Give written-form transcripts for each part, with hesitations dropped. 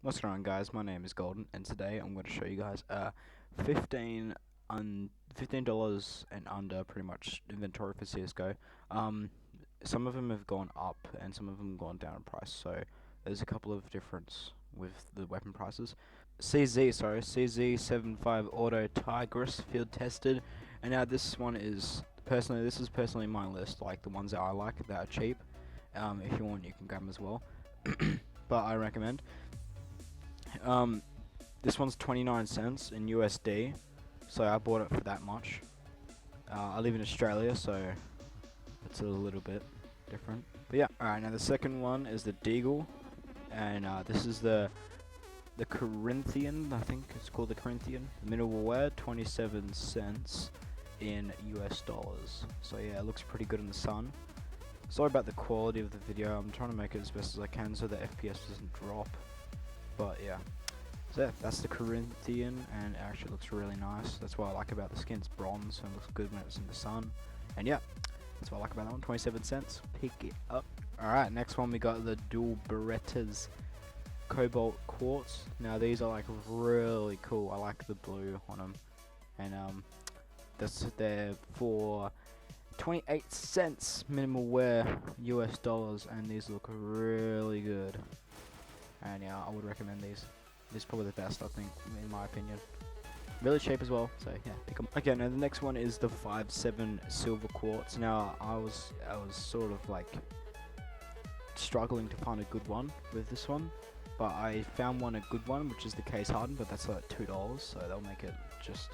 What's going on, guys? My name is Golden, and today I'm going to show you guys $15 and under pretty much inventory for CSGO. Some of them have gone up and some of them have gone down in price, so there's a couple of difference with the weapon prices. CZ75 Auto Tigris field tested, and now this one is personally my list, like the ones that I like that are cheap. If you want, you can grab them as well, but I recommend. This one's 29 cents in USD, so I bought it for that much. I live in Australia, so it's a little bit different. But yeah, alright, now the second one is the Deagle, and this is the Corinthian, I think it's called the Corinthian. Mineral wear, 27 cents in US dollars. So yeah, it looks pretty good in the sun. Sorry about the quality of the video, I'm trying to make it as best as I can so the FPS doesn't drop. But yeah, so yeah, that's the Corinthian, and it actually looks really nice. That's what I like about the skin. It's bronze, so it looks good when it's in the sun. And yeah, that's what I like about that one. 27 cents. Pick it up. Alright, next one we got the dual Berettas Cobalt Quartz. Now these are like really cool. I like the blue on them, and they're for 28 cents minimal wear US dollars, and these look really good. And yeah, I would recommend these. This is probably the best, I think, in my opinion. Really cheap as well, so yeah, pick them. Okay, now the next one is the 5.7 silver quartz. Now I was sort of like struggling to find a good one with this one, but I found a good one, which is the case hardened, but that's like $2, so they'll make it just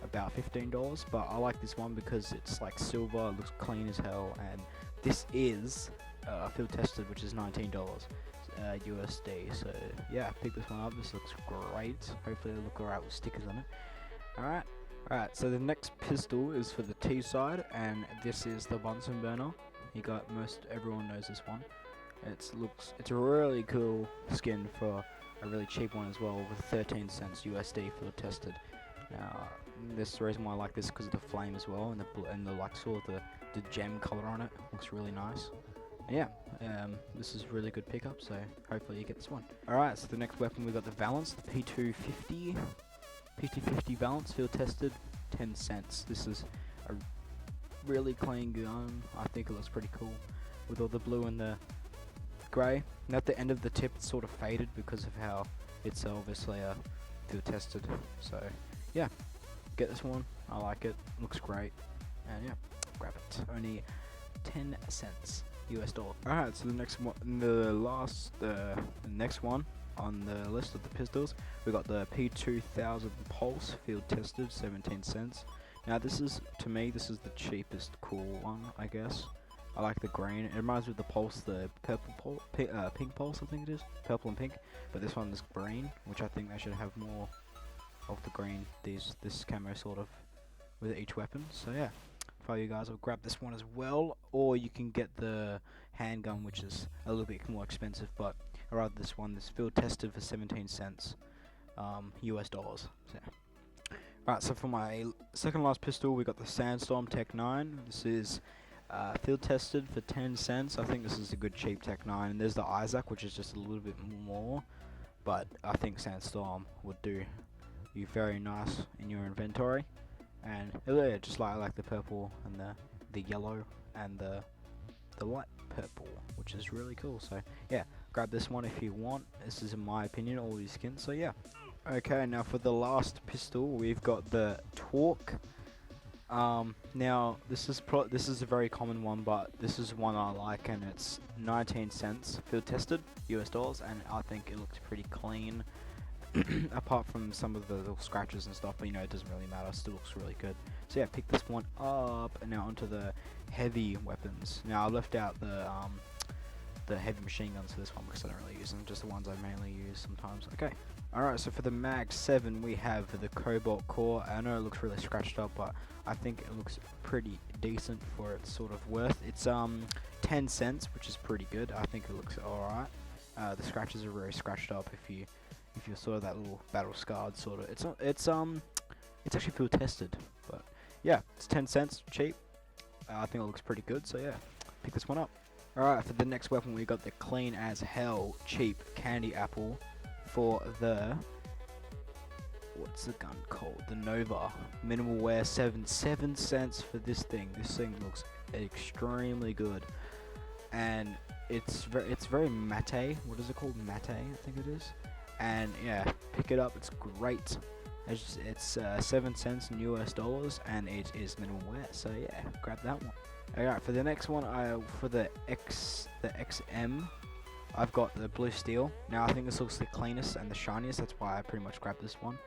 about $15. But I like this one because it's like silver, it looks clean as hell, and this is field tested, which is $19. USD, so yeah, pick this one up. This looks great. Hopefully it'll look alright with stickers on it. Alright, so the next pistol is for the T side, and this is the Bunsen burner. Everyone knows this one. It's a really cool skin for a really cheap one as well, with 13 cents USD for the tested. Now this is the reason why I like this, because of the flame as well, and the like sort of the gem color on it looks really nice. Yeah, this is really good pickup, so hopefully you get this one. Alright, so the next weapon we got the Valance, the P250 Valance, field tested, 10 cents. This is a really clean gun. I think it looks pretty cool with all the blue and the grey. And at the end of the tip it's sort of faded because of how it's obviously field tested. So yeah, get this one. I like it, looks great, and yeah, grab it. Only 10 cents. US dollar. Alright, so the next one, the next one on the list of the pistols, we got the P2000 Pulse field tested, 17 cents. Now this is, to me, this is the cheapest cool one, I guess. I like the green. It reminds me of the Pulse, the purple pink Pulse, I think it is, purple and pink. But this one is green, which I think they should have more of the green. This camo sort of with each weapon. So yeah. For you guys, I'll grab this one as well, or you can get the handgun, which is a little bit more expensive, but I rather this one. This field tested for 17 cents US dollars. So alright, so for my second last pistol we got the Sandstorm Tec-9. This is field tested for 10 cents. I think this is a good cheap Tec-9. And there's the Isaac, which is just a little bit more, but I think Sandstorm would do you very nice in your inventory. And yeah, just like I like the purple and the yellow and the light purple, which is really cool. So yeah, grab this one if you want. This is, in my opinion, all these skins. So yeah. Okay, now for the last pistol we've got the Torque. Now this is a very common one, but this is one I like, and it's 19 cents field tested US dollars, and I think it looks pretty clean. Apart from some of the little scratches and stuff, but you know, it doesn't really matter, still looks really good. So yeah, pick this one up, and now onto the heavy weapons. Now I left out the heavy machine guns for this one because I don't really use them, just the ones I mainly use sometimes. Okay, alright, so for the Mag 7 we have the Cobalt core. I know it looks really scratched up, but I think it looks pretty decent for its sort of worth. It's 10 cents, which is pretty good. I think it looks alright. The scratches are very scratched up if you're sort of that little battle scarred sort of. It's actually field tested, but yeah, it's 10 cents, cheap. I think it looks pretty good, so yeah, pick this one up. Alright, for the next weapon we got the clean as hell cheap candy apple for the, what's the gun called? The Nova. Minimal wear, 7 cents for this thing. This thing looks extremely good. And it's very matte. What is it called? Matte, I think it is. And yeah, pick it up. It's great. It's 7 cents in US dollars, and it is minimal wear. So yeah, grab that one. Alright, for the next one, for the XM, I've got the blue steel. Now I think this looks the cleanest and the shiniest. That's why I pretty much grabbed this one.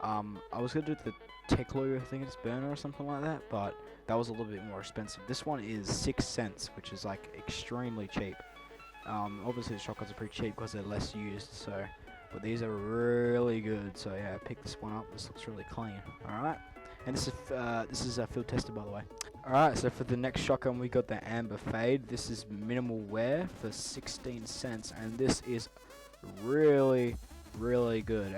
I was gonna do the Deagle, I think it's burner or something like that, but that was a little bit more expensive. This one is 6 cents, which is like extremely cheap. Obviously the shotguns are pretty cheap because they're less used, so, but these are really good. So yeah, pick this one up. This looks really clean. All right, and this is field tested, by the way. All right, so for the next shotgun we got the Amber Fade. This is minimal wear for 16 cents, and this is really good.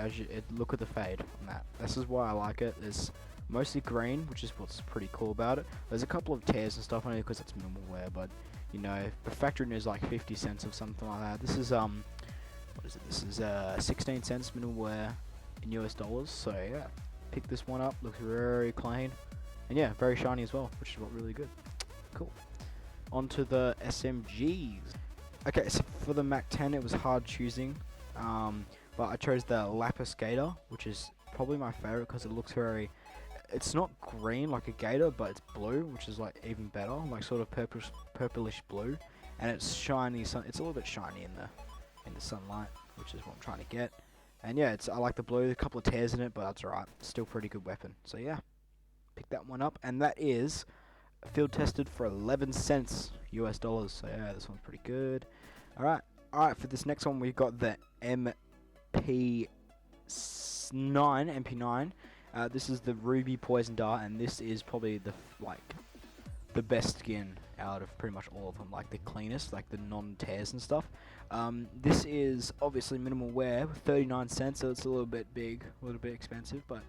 Look at the fade on that. This is why I like it. It's mostly green, which is what's pretty cool about it. There's a couple of tears and stuff on it because it's minimal wear, but you know, the factory is like 50 cents or something like that. This is what is it? This is 16 cents minimal wear in US dollars. So yeah, pick this one up. Looks very clean, and yeah, very shiny as well, which is what really good. Cool. On to the SMGs. Okay, so for the Mac 10, it was hard choosing. But I chose the Lapis Gator, which is probably my favorite because it looks very, it's not green like a gator, but it's blue, which is like even better, like sort of purplish blue, and it's shiny. It's a little bit shiny in the sunlight, which is what I'm trying to get. And yeah, I like the blue. A couple of tears in it, but that's alright. Still pretty good weapon. So yeah, pick that one up, and that is field tested for 11 cents US dollars. So yeah, this one's pretty good. Alright, for this next one we got the Mp9. This is the Ruby Poison Dart, and this is probably the best skin out of pretty much all of them, like the cleanest, like the non-tears and stuff. This is obviously minimal wear, 39 cents, so it's a little bit big, a little bit expensive, but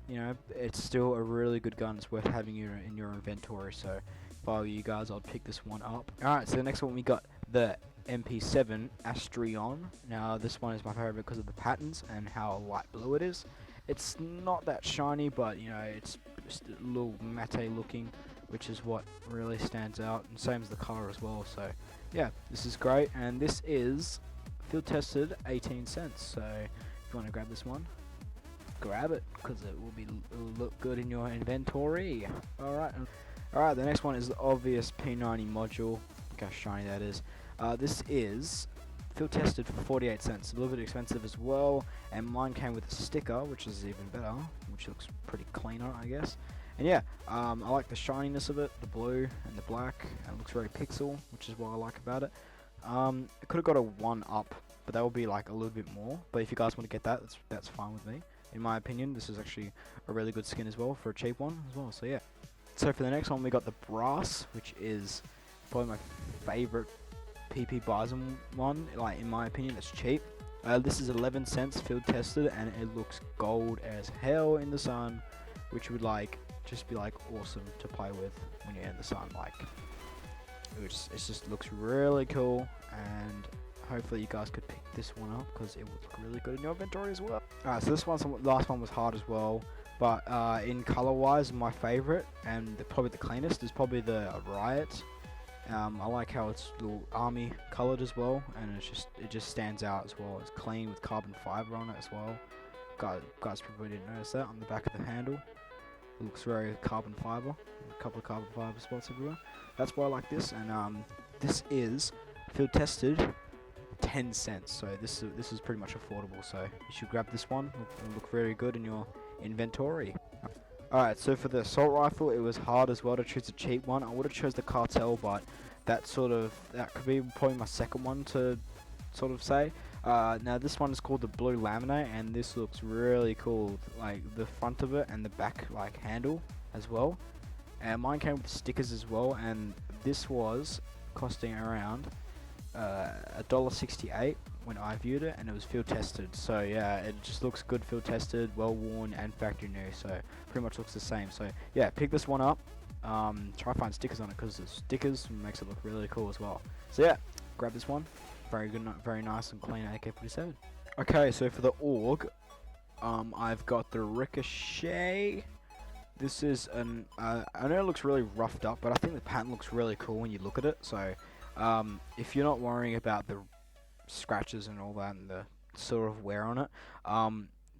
you know, it's still a really good gun. It's worth having in your inventory. So if I were you guys, I'd pick this one up. Alright, so the next one we got the Mp7 Ashtray. Now this one is my favorite because of the patterns and how light blue it is. It's not that shiny, but you know, it's just a little matte looking, which is what really stands out, and same as the color as well. So yeah, this is great, and this is field tested 18 cents. So if you want to grab this one, grab it because it will look good in your inventory. Alright, the next one is the obvious P90 Module. Look how shiny that is. This is field tested for 48 cents, a little bit expensive as well, and mine came with a sticker, which is even better, which looks pretty cleaner, I guess. And yeah, I like the shininess of it, the blue and the black, and it looks very pixel, which is what I like about it. It could have got a 1-up, but that would be like a little bit more, but if you guys want to get that, that's fine with me. In my opinion, this is actually a really good skin as well, for a cheap one as well, so yeah. So for the next one, we got the Brass, which is probably my favorite PP Bison one. Like, in my opinion, it's cheap. This is 11 cents field tested, and it looks gold as hell in the sun, which would just be awesome to play with when you're in the sun. Like, it just looks really cool, and hopefully you guys could pick this one up because it would look really good in your inventory as well. Alright, so this last one was hard as well, but in color wise, my favorite and probably the cleanest is probably the Riot. I like how it's a little army colored as well, and it just stands out as well. It's clean with carbon fiber on it as well. Guys probably didn't notice that on the back of the handle. It looks very carbon fiber, a couple of carbon fiber spots everywhere. That's why I like this, and this is field tested 10 cents. So this is pretty much affordable. So you should grab this one. It'll look very good in your inventory. Alright, so for the assault rifle, it was hard as well to choose a cheap one. I would have chose the Cartel, but that could be probably my second one to sort of say. Now this one is called the Blue Laminate, and this looks really cool, like the front of it and the back handle as well. And mine came with stickers as well, and this was costing around $1.68 when I viewed it, and it was field tested. So yeah, it just looks good field tested, well worn, and factory new, so pretty much looks the same. So yeah, pick this one up. Try to find stickers on it because the stickers makes it look really cool as well. So yeah, grab this one. Very good, very nice and clean AK-47. Okay, so for the AUG, I've got the Ricochet. This is an, I know it looks really roughed up, but I think the pattern looks really cool when you look at it. So, if you're not worrying about the scratches and all that and the sort of wear on it,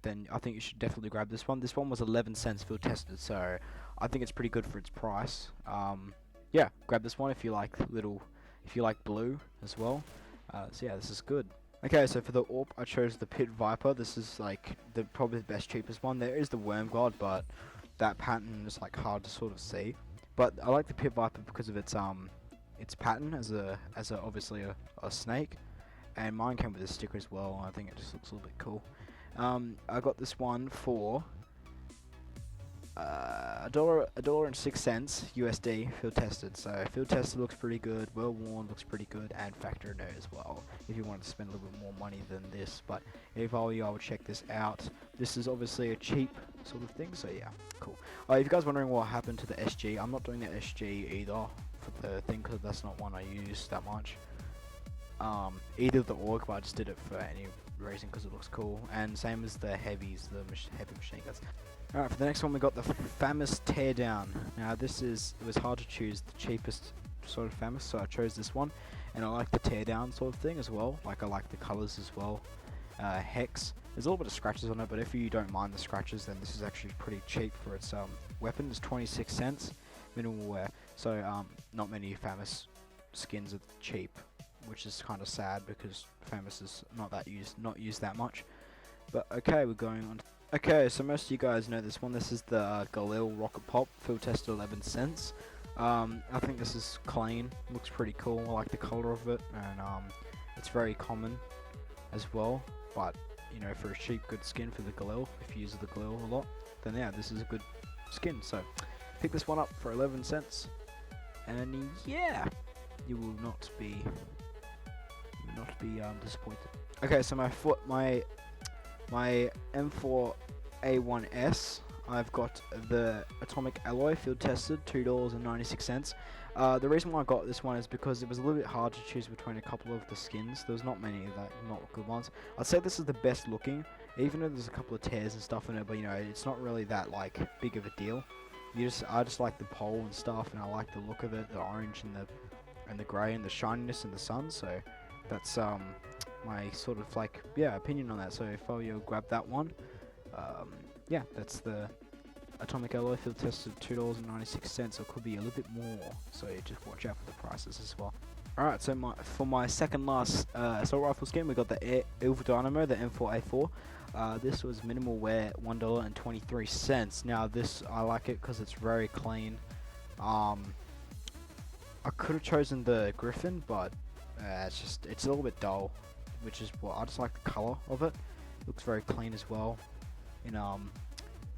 then I think you should definitely grab this one. This one was 11 cents field tested, so I think it's pretty good for its price. Yeah, grab this one if you like blue as well. So yeah, this is good. Okay, so for the AWP, I chose the Pit Viper. This is like probably the best, cheapest one. There is the Worm God, but that pattern is like hard to sort of see. But I like the Pit Viper because of its pattern as obviously a snake, and mine came with a sticker as well. I think it just looks a little bit cool. I got this one for $1.06 USD field tested. So field tested looks pretty good, well worn looks pretty good, and factor no as well. If you wanted to spend a little bit more money than this, but if I were you, I would check this out. This is obviously a cheap sort of thing, so yeah, cool. If you guys are wondering what happened to the SG, I'm not doing the SG either for the thing because that's not one I use that much. Either the AUG, but I just did it for any reason because it looks cool, and same as the heavies, the heavy machine guns. Alright, for the next one we got the FAMAS Teardown. Now it was hard to choose the cheapest sort of FAMAS, so I chose this one, and I like the teardown sort of thing as well. Like I like the colours as well. Hex, there's a little bit of scratches on it, but if you don't mind the scratches, then this is actually pretty cheap for its weapon. It's 26 cents minimal wear, so not many FAMAS skins are cheap, which is kind of sad because FAMAS is not used that much. But okay, we're going on. Okay, so most of you guys know this one. This is the Galil Rocket Pop, field tested 11 cents. I think this is clean, looks pretty cool. I like the color of it, and it's very common as well. But you know, for a cheap, good skin for the Galil, if you use the Galil a lot, then yeah, this is a good skin. So pick this one up for 11 cents, and yeah, you will not be disappointed. Okay, so my M4A1S, I've got the Atomic Alloy field tested, $2.96. The reason why I got this one is because it was a little bit hard to choose between a couple of the skins. There's not many that not good ones. I'd say this is the best looking, even though there's a couple of tears and stuff in it, but you know, it's not really that like big of a deal. I just like the pole and stuff, and I like the look of it, the orange and the grey and the shininess in the sun. So that's my sort of like opinion on that. So if I were you, grab that one. Yeah, that's the Atomic Alloy field tested, $2.96. So it could be a little bit more. So just watch out for the prices as well. Alright, so for my second last assault rifle skin, we got the Ilv Dynamo, the M4A4. This was minimal wear, $1.23. Now this, I like it because it's very clean. I could have chosen the Griffin, but it's a little bit dull, which is what I just like the color of it. Looks very clean as well in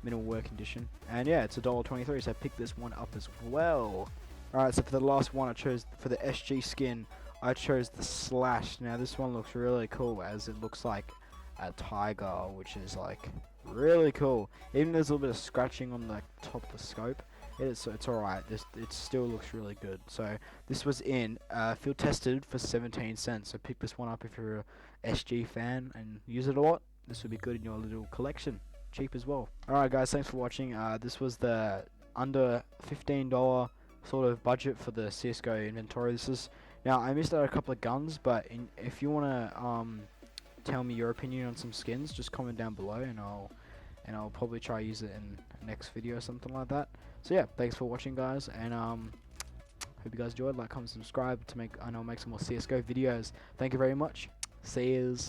minimal wear condition, and yeah, it's $1.23. So I picked this one up as well. Alright, so for the last one, I chose for the SG skin. I chose the Slash. Now this one looks really cool, as it looks like a tiger, which is like really cool. Even there's a little bit of scratching on the top of the scope. It's alright. It still looks really good. So this was in field tested for 17 cents. So pick this one up if you're a SG fan and use it a lot. This would be good in your little collection. Cheap as well. Alright guys, thanks for watching. This was the under $15 sort of budget for the Csgo inventory. This is, now I missed out a couple of guns, but if you wanna tell me your opinion on some skins, just comment down below, and I'll probably try to use it in the next video or something like that. So yeah, thanks for watching guys, and hope you guys enjoyed. Like, comment, subscribe to make some more CSGO videos. Thank you very much. See yous.